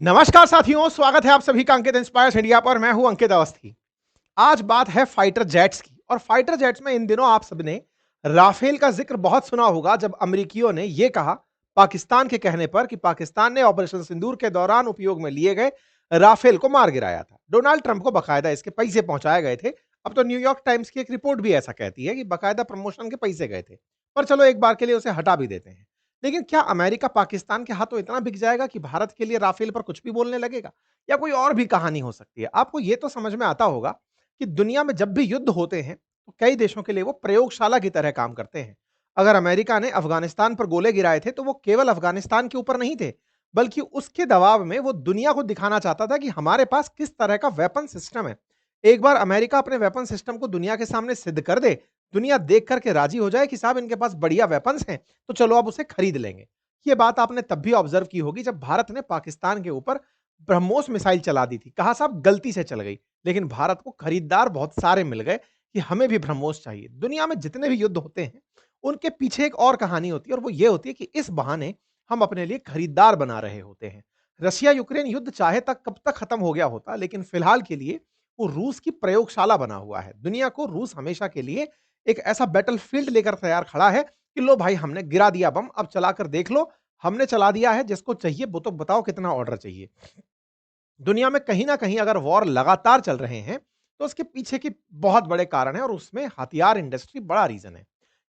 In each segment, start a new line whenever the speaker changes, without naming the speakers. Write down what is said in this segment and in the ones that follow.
नमस्कार साथियों, स्वागत है आप सभी का अंकित इंस्पायर्स इंडिया पर। मैं हूं अंकित अवस्थी। आज बात है फाइटर जेट्स की और फाइटर जेट्स में इन दिनों आप सबने राफेल का जिक्र बहुत सुना होगा, जब अमेरिकियों ने यह कहा पाकिस्तान के कहने पर कि पाकिस्तान ने ऑपरेशन सिंदूर के दौरान उपयोग में लिए गए राफेल को मार गिराया था। डोनाल्ड ट्रंप को बकायदा इसके पैसे पहुंचाए गए थे। अब तो न्यूयॉर्क टाइम्स की एक रिपोर्ट भी ऐसा कहती है कि बकायदा प्रमोशन के पैसे गए थे। पर चलो एक बार के लिए उसे हटा भी देते हैं। लेकिन क्या अमेरिका पाकिस्तान के हाथों इतना बिक जाएगा कि भारत के लिए राफेल पर कुछ भी बोलने लगेगा, या कोई और भी कहानी हो सकती है? आपको यह तो समझ में आता होगा कि दुनिया में जब भी युद्ध होते हैं तो कई देशों के लिए वो प्रयोगशाला की तरह काम करते हैं। अगर अमेरिका ने अफगानिस्तान पर गोले गिराए थे तो वो केवल अफगानिस्तान के ऊपर नहीं थे, बल्कि उसके दबाव में वो दुनिया को दिखाना चाहता था कि हमारे पास किस तरह का वेपन सिस्टम है। एक बार अमेरिका अपने वेपन सिस्टम को दुनिया के सामने सिद्ध कर दे, दुनिया देख करके राजी हो जाए कि साहब इनके पास बढ़िया वेपन्स हैं, तो चलो अब उसे खरीद लेंगे। ये बात आपने तब भी ऑब्जर्व की होगी जब भारत ने पाकिस्तान के ऊपर ब्रह्मोस मिसाइल चला दी थी। कहा साहब गलती से चल गई, लेकिन भारत को खरीदार बहुत सारे मिल गए कि हमें भी ब्रह्मोस चाहिए। दुनिया में जितने भी युद्ध होते हैं उनके पीछे एक और कहानी होती है, और वो ये होती है कि इस बहाने हम अपने लिए खरीदार बना रहे होते हैं। रशिया यूक्रेन युद्ध चाहे तक कब तक खत्म हो गया होता, लेकिन फिलहाल के लिए वो रूस की प्रयोगशाला बना हुआ है। दुनिया को रूस हमेशा के लिए एक ऐसा बैटलफील्ड लेकर तैयार खड़ा है कि लो भाई हमने गिरा दिया बम, अब चलाकर देख लो। हमने चला दिया है, जिसको चाहिए वो तो बताओ कितना ऑर्डर चाहिए। दुनिया में कहीं ना कहीं अगर वॉर लगातार चल रहे हैं तो उसके पीछे की बहुत बड़े कारण है, और उसमें हथियार इंडस्ट्री बड़ा रीजन है।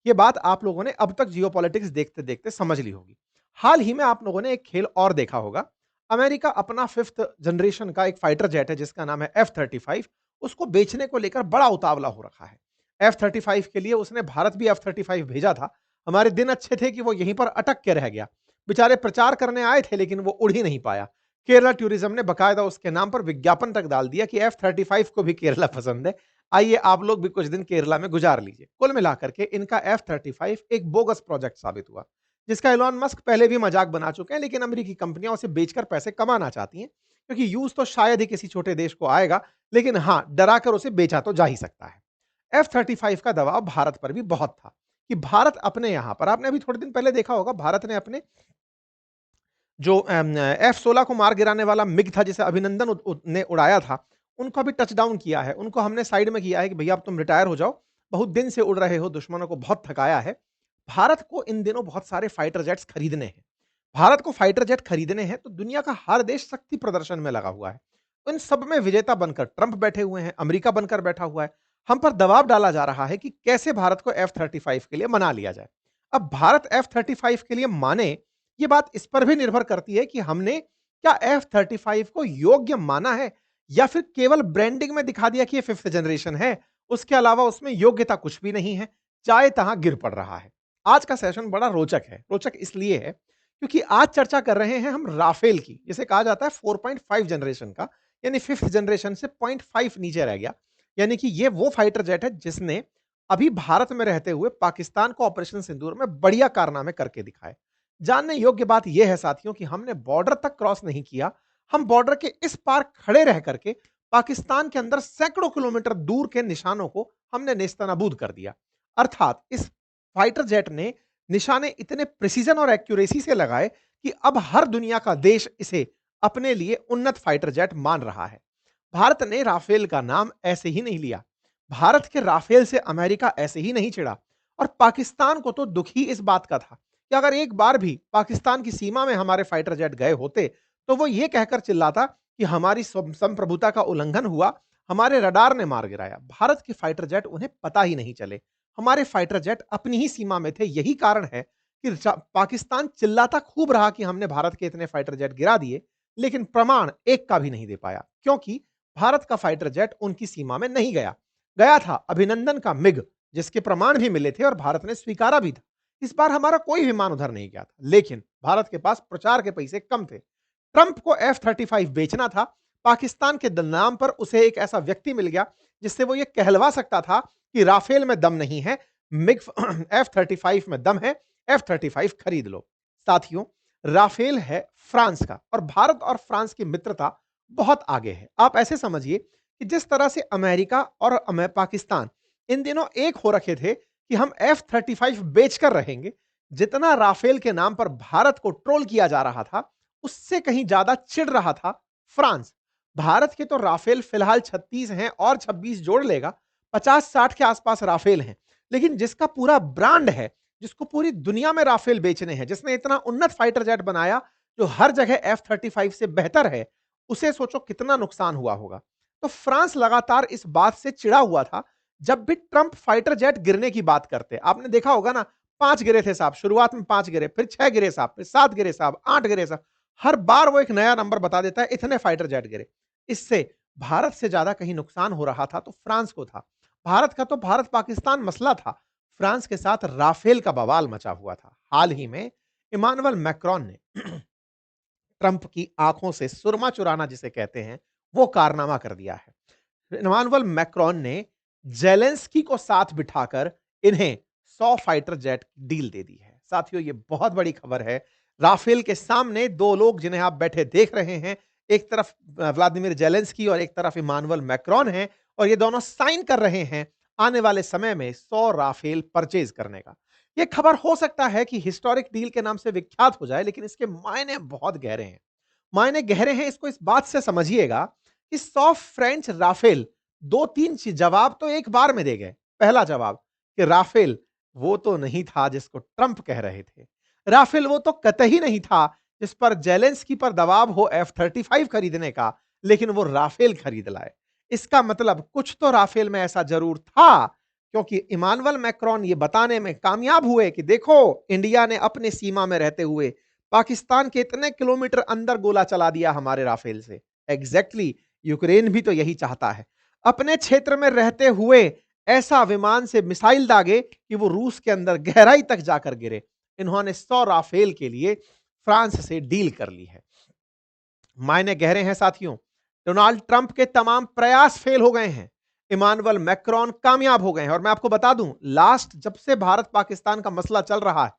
ये बात आप लोगों ने अब तक जियोपॉलिटिक्स देखते देखते समझ ली होगी। हाल ही में आप लोगों ने एक खेल और देखा होगा। अमेरिका अपना 5th जनरेशन का एक फाइटर जेट है जिसका नाम है F-35, उसको बेचने को लेकर बड़ा उतावला हो रखा है। F-35 के लिए उसने भारत भी F-35 भेजा था। हमारे दिन अच्छे थे कि वो यहीं पर अटक के रह गया। बेचारे प्रचार करने आए थे लेकिन वो उड़ ही नहीं पाया। केरला टूरिज्म ने बकायदा उसके नाम पर विज्ञापन तक डाल दिया कि F-35 को भी केरला पसंद है, आइए आप लोग भी कुछ दिन केरला में गुजार लीजिए। कुल मिलाकर के इनका F-35 एक बोगस प्रोजेक्ट साबित हुआ, जिसका एलॉन मस्क पहले भी मजाक बना चुके हैं, लेकिन अमेरिकी कंपनियां उसे बेचकर पैसे कमाना चाहती हैं, क्योंकि यूज तो शायद ही किसी छोटे देश को आएगा, लेकिन हाँ, डरा कर उसे बेचा तो जा ही सकता है। F-35 का दबाव भारत पर भी बहुत था कि भारत अपने यहां पर, आपने अभी थोड़े दिन पहले देखा होगा, भारत ने अपने जो F-16 को मार गिराने वाला मिग था जिसे अभिनंदन ने उड़ाया था, उनको अभी टच डाउन किया है। उनको हमने साइड में किया है कि भैया अब तुम रिटायर हो जाओ, बहुत दिन से उड़ रहे हो, दुश्मनों को बहुत थकाया है। भारत को इन दिनों बहुत सारे फाइटर जेट्स खरीदने हैं। भारत को फाइटर जेट खरीदने हैं तो दुनिया का हर देश शक्ति प्रदर्शन में लगा हुआ है। इन सब में विजेता बनकर ट्रंप बैठे हुए हैं, अमेरिका बनकर बैठा हुआ है। हम पर दबाव डाला जा रहा है कि कैसे भारत को F-35 के लिए मना लिया जाए। अब भारत F-35 के लिए माने, ये बात इस पर भी निर्भर करती है कि हमने क्या F-35 को योग्य माना है, या फिर केवल ब्रांडिंग में दिखा दिया कि ये 5th जनरेशन है, उसके अलावा उसमें योग्यता कुछ भी नहीं है, चाहे तहां गिर पड़ रहा है। आज का सेशन बड़ा रोचक है। रोचक इसलिए है क्योंकि आज चर्चा कर रहे हैं हम राफेल की, जिसे कहा जाता है 4.5 जनरेशन का, यानी 5th जनरेशन से 0.5 नीचे रह गया। यानी कि ये वो फाइटर जेट है जिसने अभी भारत में रहते हुए पाकिस्तान को ऑपरेशन सिंदूर में बढ़िया कारनामे करके दिखाए। जानने योग्य बात यह है साथियों कि हमने बॉर्डर तक क्रॉस नहीं किया, हम बॉर्डर के इस पार खड़े रह करके पाकिस्तान के अंदर सैकड़ों किलोमीटर दूर के निशानों को हमने नेस्तनाबूद कर दिया। अर्थात इस फाइटर जेट ने निशाने इतने प्रिसीजन और एक्यूरेसी से लगाए कि अब हर दुनिया का देश इसे अपने लिए उन्नत फाइटर जेट मान रहा है। भारत ने राफेल का नाम ऐसे ही नहीं लिया। भारत के राफेल से अमेरिका ऐसे ही नहीं चिढ़ा। और पाकिस्तान को तो दुख ही इस बात का था कि अगर एक बार भी पाकिस्तान की सीमा में हमारे फाइटर जेट गए होते तो वो ये कहकर चिल्लाता कि हमारी संप्रभुता का उल्लंघन हुआ, हमारे रडार ने मार गिराया। भारत के फाइटर जेट उन्हें पता ही नहीं चले। हमारे फाइटर जेट अपनी ही सीमा में थे। यही कारण है कि पाकिस्तान चिल्लाता खूब रहा कि हमने भारत के इतने फाइटर जेट गिरा दिए, लेकिन प्रमाण एक का भी नहीं दे पाया, क्योंकि भारत का फाइटर जेट उनकी सीमा में नहीं गया। गया था अभिनंदन का मिग, जिसके प्रमाण भी मिले थे और भारत ने स्वीकारा भी था। इस बार हमारा कोई विमान उधर नहीं गया था, लेकिन भारत के पास प्रचार के पैसे कम थे। ट्रंप को F-35 बेचना था। पाकिस्तान के नाम पर उसे एक ऐसा व्यक्ति मिल गया जिससे वो ये कहलवा सकता था कि राफेल में दम नहीं है, मिग F-35 में दम है, F-35 खरीद लो। साथियों, राफेल है फ्रांस का, और भारत और फ्रांस की मित्रता बहुत आगे है। आप ऐसे समझिए कि जिस तरह से अमेरिका और पाकिस्तान इन दिनों एक हो रखे थे कि हम F-35 बेचकर रहेंगे, जितना राफेल के नाम पर भारत को ट्रोल किया जा रहा था, उससे कहीं ज्यादा चिढ़ रहा था फ्रांस। भारत के तो राफेल फिलहाल 36 हैं और 26 जोड़ लेगा, 50-60 के आसपास राफेल हैं। लेकिन जिसका पूरा ब्रांड है, जिसको पूरी दुनिया में राफेल बेचने हैं, जिसने इतना उन्नत फाइटर जेट बनाया जो हर जगह F-35 से बेहतर है, उसे सोचो कितना नुकसान हुआ होगा। तो फ्रांस लगातार इस बात से चिढ़ा हुआ था। जब भी ट्रंप फाइटर जेट गिरने की बात करते, आपने देखा होगा ना, 5 गिरे थे साहब, शुरुआत में 5 गिरे, फिर 6 गिरे साहब, फिर 7 गिरे साहब, 8 गिरे साहब। हर बार वो एक नया नंबर बता देता है, इतने फाइटर जेट गिरे। इससे भारत से ज्यादा कहीं नुकसान हो रहा था तो फ्रांस को था। भारत का तो भारत पाकिस्तान मसला था, फ्रांस के साथ राफेल का बवाल मचा हुआ था। हाल ही में इमानुएल मैक्रोन ने ट्रंप की आंखों से सुरमा चुराना जिसे कहते हैं, वो कारनामा कर दिया है। इमानुएल मैक्रोन ने जेलेंस्की को साथ बिठाकर इन्हें 100 फाइटर जेट डील दे दी है। साथियों, ये बहुत बड़ी खबर है। राफेल के सामने दो लोग जिन्हें आप बैठे देख रहे हैं, एक तरफ व्लादिमीर जेलेंस्की और एक तरफ इमानुएल मैक्रोन हैं, और ये दोनों साइन कर रहे हैं आने वाले समय में 100 राफेल परचेज करने का। ये खबर हो सकता है कि हिस्टोरिक डील के नाम से विख्यात हो जाए, लेकिन इसके मायने बहुत गहरे हैं। मायने गहरे हैं, इसको इस बात से समझिएगा कि 100 फ्रेंच राफेल 2-3 जवाब तो एक बार में दे गए। पहला जवाब कि राफेल वो तो नहीं था जिसको ट्रंप कह रहे थे। राफेल वो तो कतई नहीं था जिस पर जेलेंस्की पर दबाव हो F-35 खरीदने का, लेकिन वो राफेल खरीद लाए। इसका मतलब कुछ तो राफेल में ऐसा जरूर था, क्योंकि इमानुएल मैक्रोन ये बताने में कामयाब हुए कि देखो, इंडिया ने अपने सीमा में रहते हुए पाकिस्तान के इतने किलोमीटर अंदर गोला चला दिया हमारे राफेल से। एग्जैक्टली, यूक्रेन भी तो यही चाहता है, अपने क्षेत्र में रहते हुए ऐसा विमान से मिसाइल दागे कि वो रूस के अंदर गहराई तक जाकर गिरे। इन्होंने 100 राफेल के लिए फ्रांस से डील कर ली है। मायने गहरे हैं साथियों। डोनाल्ड ट्रंप के तमाम प्रयास फेल हो गए हैं, इमानुएल मैक्रोन कामयाब हो गए हैं। और मैं आपको बता दूं, लास्ट जब से भारत पाकिस्तान का मसला चल रहा है,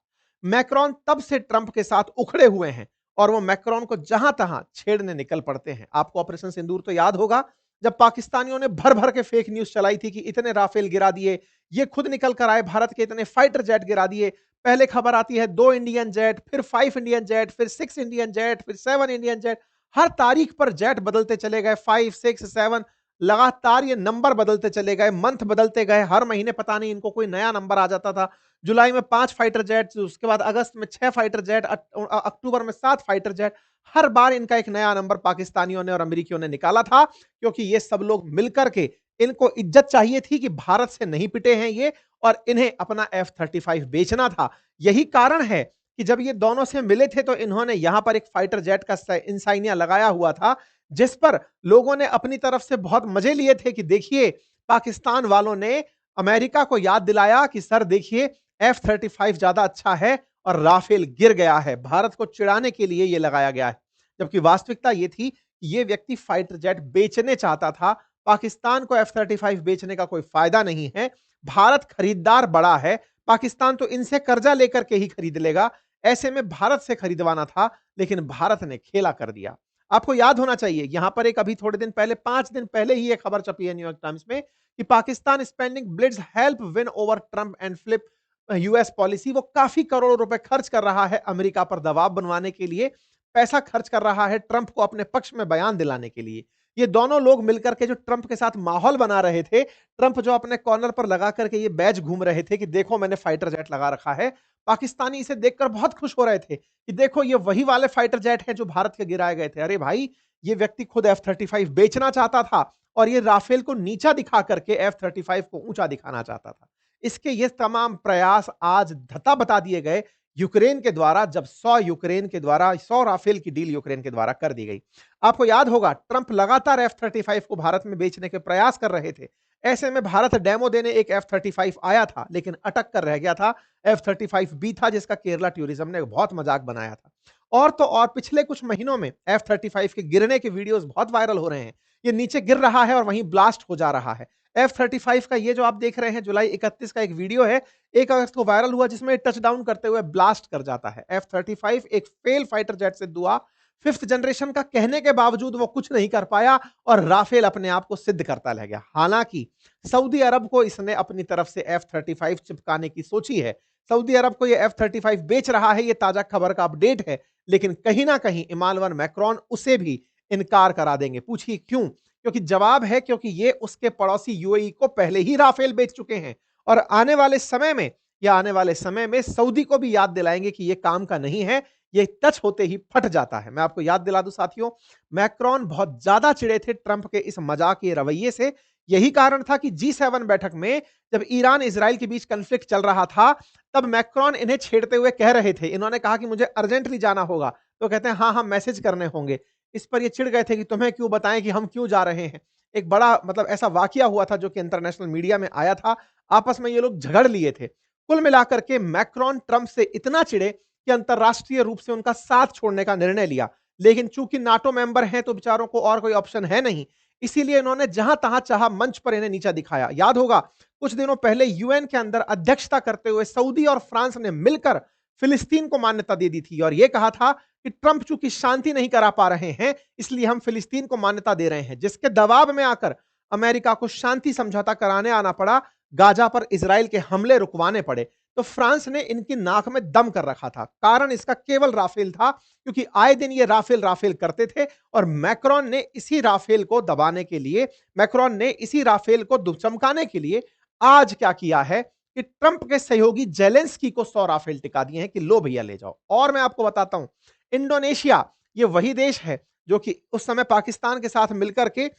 मैक्रोन तब से ट्रंप के साथ उखड़े हुए हैं, और वो मैक्रोन को जहां तहां छेड़ने निकल पड़ते हैं। आपको ऑपरेशन सिंदूर तो याद होगा, जब पाकिस्तानियों ने भर भर के फेक न्यूज चलाई थी कि इतने राफेल गिरा दिए, ये खुद निकल कर आए भारत के इतने फाइटर जेट गिरा दिए। पहले खबर आती है 2 इंडियन जेट, फिर 5 इंडियन जेट, फिर 6 इंडियन जेट, फिर 7 इंडियन जेट। हर तारीख पर जेट बदलते चले गए, 5, 6, 7, लगातार ये नंबर बदलते चले गए, मंथ बदलते गए। हर महीने पता नहीं इनको कोई नया नंबर आ जाता था। जुलाई में 5 फाइटर जेट, उसके बाद अगस्त में 6 फाइटर जेट, अक्टूबर में 7 फाइटर जेट। हर बार इनका एक नया नंबर पाकिस्तानियों ने और अमेरिकियों ने निकाला था, क्योंकि ये सब लोग मिलकर के, इनको इज्जत चाहिए थी कि भारत से नहीं पिटे हैं ये, और इन्हें अपना F-35 बेचना था। यही कारण है कि जब ये दोनों से मिले थे तो इन्होंने यहां पर एक फाइटर जेट का इंसाइनिया लगाया हुआ था, जिस पर लोगों ने अपनी तरफ से बहुत मजे लिए थे कि देखिए, पाकिस्तान वालों ने अमेरिका को याद दिलाया कि सर देखिए, F-35 ज्यादा अच्छा है और राफेल गिर गया है। भारत को चिढ़ाने के लिए यह लगाया गया है, जबकि वास्तविकता यह थी कि यह व्यक्ति फाइटर जेट बेचने चाहता था। पाकिस्तान को F-35 बेचने का कोई फायदा नहीं है। भारत खरीदार बड़ा है, पाकिस्तान तो इनसे कर्जा लेकर के ही खरीद लेगा। ऐसे में भारत से खरीदवाना था, लेकिन भारत ने खेला कर दिया। आपको याद होना चाहिए, यहां पर एक अभी थोड़े दिन पहले, 5 दिन पहले ही एक खबर छपी है न्यूयॉर्क टाइम्स में कि Pakistan spending Blitz help win over Trump and flip US policy. वो काफी करोड़ों रुपए खर्च कर रहा है अमेरिका पर दबाव बनवाने के लिए, पैसा खर्च कर रहा है ट्रंप को अपने पक्ष में बयान दिलाने के लिए। ये दोनों लोग मिलकर के जो ट्रंप के साथ माहौल बना रहे थे, ट्रंप जो अपने कॉर्नर पर लगा करके ये बैज घूम रहे थे कि देखो मैंने फाइटर जेट लगा रखा है, पाकिस्तानी इसे देखकर बहुत खुश हो रहे थे कि देखो ये वही वाले फाइटर जेट हैं जो भारत के गिराए गए थे। अरे भाई, ये व्यक्ति खुद F-35 बेचना चाहता था, और ये राफेल को नीचा दिखा करके F-35 को ऊंचा दिखाना चाहता था। इसके ये तमाम प्रयास आज धता बता दिए गए यूक्रेन के द्वारा, जब 100 राफेल की डील यूक्रेन के द्वारा कर दी गई। आपको याद होगा, ट्रंप लगातार F-35 को भारत में बेचने के प्रयास कर रहे थे। ऐसे में भारत डेमो देने एक F-35 आया था, लेकिन अटक कर रह गया था। F-35B था, जिसका केरला टूरिज्म ने बहुत मजाक बनाया था। और तो और पिछले कुछ महीनों में F-35 के गिरने के वीडियोस बहुत वायरल हो रहे हैं। ये नीचे गिर रहा है और वहीं ब्लास्ट हो जा रहा है। F-35 का ये जो आप देख रहे हैं, जुलाई 31 का एक वीडियो है, 1 अगस्त को वायरल हुआ, जिसमें टच डाउन करते हुए ब्लास्ट कर जाता है। F-35 एक फेल फाइटर जेट सिद्ध हुआ, 5th जनरेशन का कहने के बावजूद वो कुछ नहीं कर पाया, और राफेल अपने आप को सिद्ध करता रह गया। हालांकि सऊदी अरब को इसने अपनी तरफ से F-35 चिपकाने की सोची है। सऊदी अरब को ये F-35 बेच रहा है, ये ताजा खबर का अपडेट है। लेकिन कहीं ना कहीं इमानुएल मैक्रोन उसे भी इनकार करा देंगे। पूछिए क्यों? क्योंकि जवाब है क्योंकि ये उसके पड़ोसी यूएई को पहले ही राफेल बेच चुके हैं और आने वाले समय में सऊदी को भी याद दिलाएंगे कि ये काम का नहीं है, ये टच होते ही फट जाता है। मैं आपको याद दिला दूं साथियों, मैक्रोन बहुत ज्यादा चिढ़े थे ट्रंप के इस मजाकिया रवैये से। यही कारण था कि G7 बैठक में जब ईरान इजराइल के बीच कॉन्फ्लिक्ट चल रहा था, तब मैक्रोन इन्हें छेड़ते हुए कह रहे थे, इन्होंने कहा कि मुझे अर्जेंटली जाना होगा, तो कहते हैं हाँ हाँ मैसेज करने होंगे। इस पर ये चिढ़ गए थे कि तुम्हें क्यों बताएं कि हम क्यों जा रहे हैं। एक बड़ा मतलब ऐसा वाकया हुआ था जो कि इंटरनेशनल मीडिया में आया था, आपस में ये लोग झगड़ लिए थे। कुल मिलाकर के मैक्रोन ट्रंप से इतना चिढ़े कि अंतरराष्ट्रीय रूप से उनका साथ छोड़ने का निर्णय लिया। लेकिन चूंकि नाटो मेंबर हैं तो बेचारों को और कोई ऑप्शन है नहीं, इसीलिए इन्होंने जहां तहां चाहा मंच पर इन्हें नीचा दिखाया। याद होगा कुछ दिनों पहले यूएन के अंदर अध्यक्षता करते हुए सऊदी और फ्रांस ने मिलकर फिलिस्तीन को मान्यता दे दी थी और यह कहा था कि ट्रंप चूंकि शांति नहीं करा पा रहे हैं, इसलिए हम फिलिस्तीन को मान्यता दे रहे हैं, जिसके दबाव में आकर अमेरिका को शांति समझौता कराने आना पड़ा, गाजा पर इजराइल के हमले रुकवाने पड़े। तो फ्रांस ने इनकी नाक में दम कर रखा था। कारण इसका केवल राफेल था, क्योंकि आए दिन ये राफेल राफेल करते थे और मैक्रोन ने इसी राफेल को दबाने के लिए, मैक्रोन ने इसी राफेल को चमकाने के लिए आज क्या किया है कि ट्रंप के सहयोगी जेलेंस्की को 100 राफेल टिका दिए हैं कि लो भैया ले जाओ। और मैं आपको बताता हूं, इंडोनेशिया ये वही देश है जो कि उस समय पाकिस्तान के साथ मिलकर के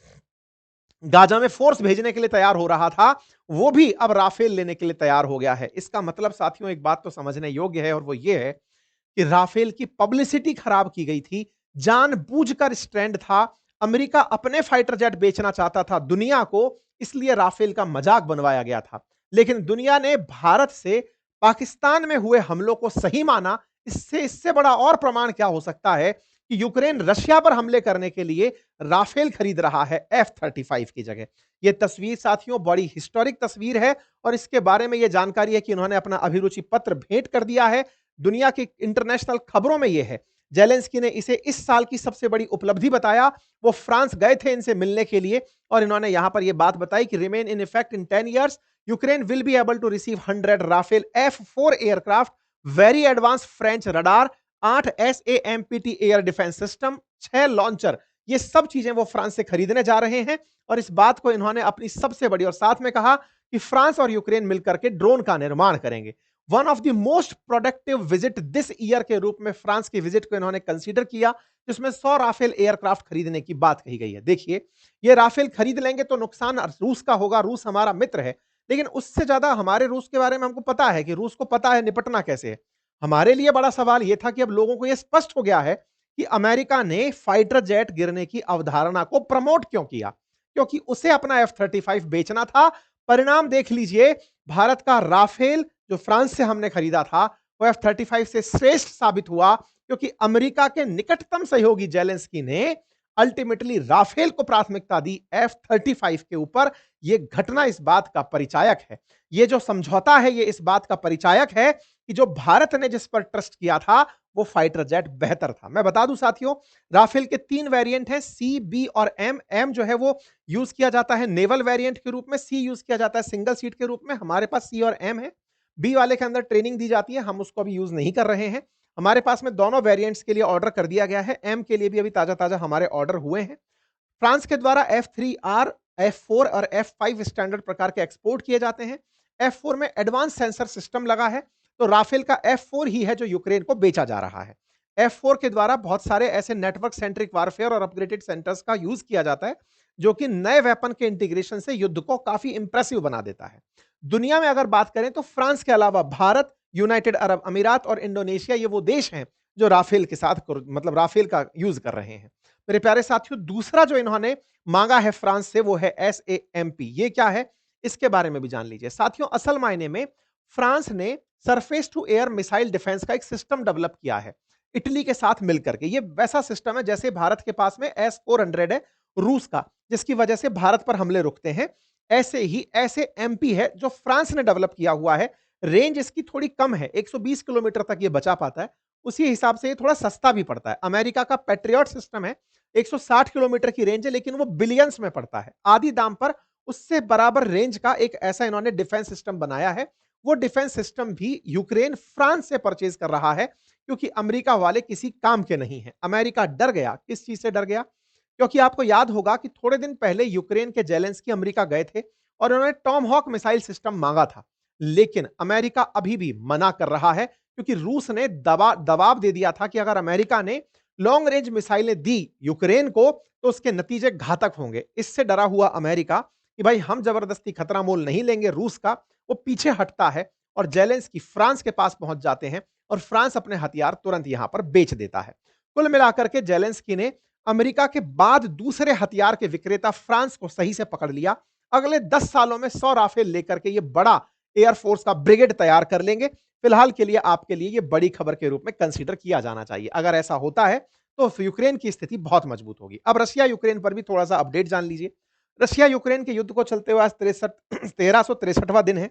गाजा में फोर्स भेजने के लिए तैयार हो रहा था, वो भी अब राफेल लेने के लिए तैयार हो गया है। इसका मतलब साथियों एक बात तो समझने योग्य है और वो ये है कि राफेल की पब्लिसिटी खराब की गई थी, जानबूझकर स्ट्रैंड था। अमेरिका अपने फाइटर जेट बेचना चाहता था दुनिया को, इसलिए राफेल का मजाक बनवाया गया था। लेकिन दुनिया ने भारत से पाकिस्तान में हुए हमलों को सही माना। इससे बड़ा और प्रमाण क्या हो सकता है कि यूक्रेन रशिया पर हमले करने के लिए राफेल खरीद रहा है F-35 की जगह। यह तस्वीर साथियों बड़ी हिस्टोरिक तस्वीर है और इसके बारे में यह जानकारी है कि उन्होंने अपना अभिरुचि पत्र भेंट कर दिया है। दुनिया की इंटरनेशनल खबरों में यह है। जेलेंस्की ने इसे इस साल की सबसे बड़ी उपलब्धि बताया। वो फ्रांस गए थे इनसे मिलने के लिए और इन्होंने यहां पर यह बात बताई कि remain in effect in 10 years Ukraine will be able to receive 100 Rafale F4 aircraft, very advance French radar, 8 SAMPT air defence system, 6 launcher. ये सब चीजें वो फ्रांस से खरीदने जा रहे हैं और इस बात को इन्होंने अपनी सबसे बड़ी और साथ में कहा कि फ्रांस और यूक्रेन मिलकर के ड्रोन का निर्माण करेंगे। One of the most productive visit this year के रूप में फ्रांस की विजिट को इन्होंने कंसीडर किया, जिसमें 100 राफेल एयरक्राफ्ट खरीदने की बात कही गई है। देखिए, ये राफेल खरीद लेंगे तो नुकसान रूस का होगा, रूस हमारा मित्र है, लेकिन उससे ज्यादा हमारे रूस के बारे में हमको पता है कि रूस को पता है निपटना कैसे है। हमारे लिए बड़ा सवाल यह था कि अब लोगों को यह स्पष्ट हो गया है कि अमेरिका ने फाइटर जेट गिरने की अवधारणा को प्रमोट क्यों किया, क्योंकि उसे अपना F-35 बेचना था। परिणाम देख लीजिए, भारत का राफेल जो फ्रांस से हमने खरीदा था वो F-35 से श्रेष्ठ साबित हुआ, क्योंकि अमेरिका के निकटतम सहयोगी जेलेंस्की ने अल्टीमेटली राफेल को प्राथमिकता दी F-35 के ऊपर। यह घटना इस बात का परिचायक है, यह जो समझौता है यह इस बात का परिचायक है कि जो भारत ने जिस पर ट्रस्ट किया था वो फाइटर जेट बेहतर था। मैं बता दूं साथियों, राफेल के 3 वेरिएंट हैं, सी, बी और एम। एम जो है वो यूज किया जाता है नेवल वेरिएंट के रूप में, सी यूज किया जाता है सिंगल सीट के रूप में। हमारे पास सी और एम है। बी वाले के अंदर ट्रेनिंग दी जाती है, हम उसको अभी यूज नहीं कर रहे हैं। हमारे पास में दोनों वेरिएंट्स के लिए ऑर्डर कर दिया गया है। एम के लिए भी अभी ताजा ताजा हमारे ऑर्डर हुए हैं। फ्रांस के द्वारा F3R, F4 और F5 स्टैंडर्ड प्रकार के एक्सपोर्ट किए जाते हैं। F4 में एडवांस सेंसर सिस्टम लगा है, तो राफेल का F4 ही है जो यूक्रेन को बेचा जा रहा है। F4 के द्वारा बहुत सारे ऐसे नेटवर्क सेंट्रिक वारफेयर और अपग्रेडेड सेंटर्स का यूज किया जाता है, जो कि नए वेपन के इंटीग्रेशन से युद्ध को काफी इंप्रेसिव बना देता है। दुनिया में अगर बात करें तो फ्रांस के अलावा भारत, यूनाइटेड अरब अमीरात और इंडोनेशिया ये वो देश हैं जो राफेल के साथ मतलब राफेल का यूज कर रहे हैं। मेरे प्यारे साथियों, दूसरा जो इन्होंने मांगा है फ्रांस से वो है SAMP। ये क्या है इसके बारे में भी जान लीजिए साथियों। असल मायने में फ्रांस ने surface to air missile defence का एक सिस्टम डेवलप किया है इटली के साथ मिलकर के। ये वैसा सिस्टम है जैसे भारत के पास में S-400 है रूस का, जिसकी वजह से भारत पर हमले रुकते हैं। ऐसे ही SAMP है जो फ्रांस ने डेवलप किया हुआ है। रेंज इसकी थोड़ी कम है, 120 किलोमीटर तक ये बचा पाता है, उसी हिसाब से ये थोड़ा सस्ता भी पड़ता है। अमेरिका का पैट्रियट सिस्टम है, 160 किलोमीटर की रेंज है, लेकिन वो बिलियंस में पड़ता है। आधी दाम पर उससे बराबर रेंज का एक ऐसा इन्होंने डिफेंस सिस्टम बनाया है। वो डिफेंस सिस्टम भी यूक्रेन फ्रांस से परचेज कर रहा है, क्योंकि अमेरिका वाले किसी काम के नहीं हैं। अमेरिका डर गया। किस चीज से डर गया? क्योंकि आपको याद होगा कि थोड़े दिन पहले यूक्रेन के जेलेंस्की अमेरिका गए थे और उन्होंने टॉमहॉक मिसाइल सिस्टम मांगा था। लेकिन अमेरिका अभी भी मना कर रहा है क्योंकि रूस ने दबाव दे दिया था कि अगर अमेरिका ने लॉन्ग रेंज मिसाइलें दी यूक्रेन को तो उसके नतीजे घातक होंगे। इससे डरा हुआ अमेरिका कि भाई हम जबरदस्ती खतरा मोल नहीं लेंगे रूस का, वो पीछे हटता है और जेलेंस्की फ्रांस के पास पहुंच जाते हैं और फ्रांस अपने हथियार तुरंत यहां पर बेच देता है। कुल मिलाकर के जेलेंस्की ने अमेरिका के बाद दूसरे हथियार के विक्रेता फ्रांस को सही से पकड़ लिया। अगले 10 सालों में 100 राफेल लेकर के ये बड़ा एयरफोर्स का ब्रिगेड तैयार कर लेंगे। फिलहाल के लिए आपके लिए ये बड़ी खबर के रूप में कंसीडर किया जाना चाहिए। अगर ऐसा होता है तो यूक्रेन की स्थिति बहुत मजबूत होगी। अब रशिया यूक्रेन पर भी थोड़ा सा अपडेट जान लीजिए। रशिया यूक्रेन के युद्ध को चलते हुए आज 1363वां दिन है।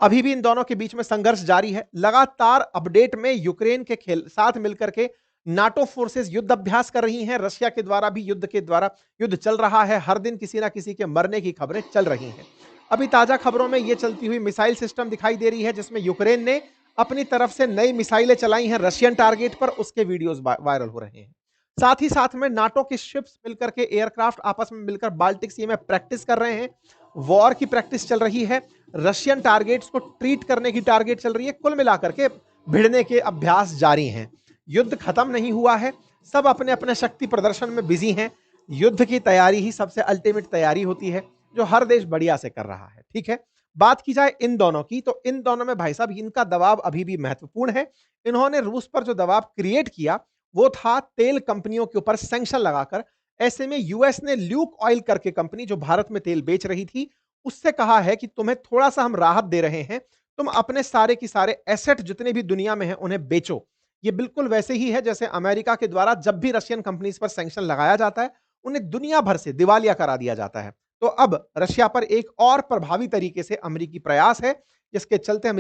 अभी भी इन दोनों के बीच में संघर्ष जारी है। लगातार अपडेट में यूक्रेन के खेल साथ मिलकर के नाटो फोर्सेस युद्ध अभ्यास कर रही हैं। रशिया के द्वारा भी युद्ध चल रहा है। हर दिन किसी ना किसी के मरने की खबरें चल रही हैं। अभी ताजा खबरों में यह चलती हुई मिसाइल सिस्टम दिखाई दे रही है जिसमें यूक्रेन ने अपनी तरफ से नई मिसाइलें चलाई हैं रशियन टारगेट पर। उसके वीडियोस वायरल हो रहे हैं। साथ ही साथ में नाटो के शिप्स मिलकर के एयरक्राफ्ट आपस में मिलकर बाल्टिक सी में प्रैक्टिस कर रहे हैं। वॉर की प्रैक्टिस चल रही है। रशियन टारगेट्स को ट्रीट करने की टारगेट चल रही है। कुल मिलाकर के भिड़ने के अभ्यास जारी हैं। युद्ध खत्म नहीं हुआ है। सब अपने अपने शक्ति प्रदर्शन में बिजी हैं। युद्ध की तैयारी ही सबसे अल्टीमेट तैयारी होती है जो हर देश बढ़िया से कर रहा है। ठीक है, बात की जाए इन दोनों की तो इन दोनों में भाई साहब इनका दबाव अभी भी महत्वपूर्ण है। इन्होंने रूस पर जो दबाव क्रिएट किया वो था तेल कंपनियों के ऊपर सैंक्शन लगाकर। ऐसे में यूएस ने ल्यूक ऑयल करके कंपनी जो भारत में तेल बेच रही थी उससे कहा है कि तुम्हें थोड़ा सा हम राहत दे रहे हैं, तुम अपने सारे की सारे एसेट जितने भी दुनिया में हैं उन्हें बेचो। ये बिल्कुल वैसे ही है जैसे अमेरिका के द्वारा जब भी रशियन कंपनीज पर सैंक्शन लगाया जाता है उन्हें दुनिया भर से दिवालिया करा दिया जाता है। तो अब रशिया पर एक और प्रभावी तरीके से अमेरिकी प्रयास है जिसके चलते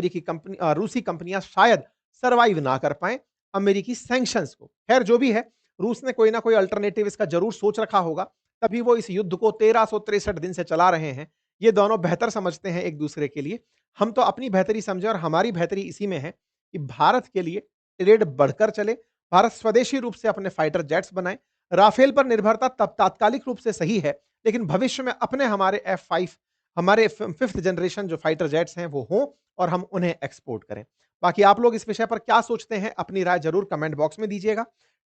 रूसी कंपनियां शायद सरवाइव ना कर पाए अमेरिकी सैंक्शंस को। खैर जो भी है, रूस ने कोई ना कोई अल्टरनेटिव इसका जरूर सोच रखा होगा, तभी वो इस युद्ध को 1363 दिन से चला रहे हैं। ये दोनों बेहतर समझते हैं एक दूसरे के लिए। हम तो अपनी बेहतरी समझे और हमारी बेहतरी इसी में है कि भारत के लिए ट्रेड बढ़कर चले, भारत स्वदेशी रूप से अपने फाइटर जेट्स बनाए। राफेल पर निर्भरता तब तात्कालिक रूप से सही है, लेकिन भविष्य में अपने हमारे F5 हमारे 5th जनरेशन जो फाइटर जेट्स हैं वो हों और हम उन्हें एक्सपोर्ट करें। बाकी आप लोग इस विषय पर क्या सोचते हैं अपनी राय जरूर कमेंट बॉक्स में दीजिएगा।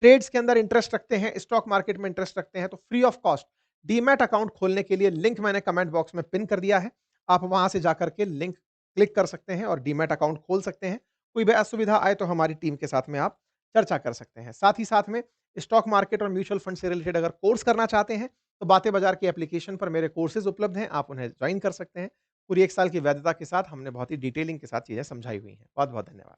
ट्रेड्स के अंदर इंटरेस्ट रखते हैं, स्टॉक मार्केट में इंटरेस्ट रखते हैं तो free of cost demat account खोलने के लिए लिंक मैंने कमेंट बॉक्स में पिन कर दिया है। आप वहां से जाकर के लिंक क्लिक कर सकते हैं और डीमैट अकाउंट खोल सकते हैं। कोई भी असुविधा आए तो हमारी टीम के साथ में आप चर्चा कर सकते हैं। साथ ही साथ में स्टॉक मार्केट और म्यूचुअल फंड से रिलेटेड अगर कोर्स करना चाहते हैं तो बातें बाजार की एप्लीकेशन पर मेरे कोर्सेज उपलब्ध हैं, आप उन्हें ज्वाइन कर सकते हैं। पूरी 1 साल की वैधता के साथ हमने बहुत ही डिटेलिंग के साथ चीजें समझाई हुई हैं। बहुत बहुत धन्यवाद।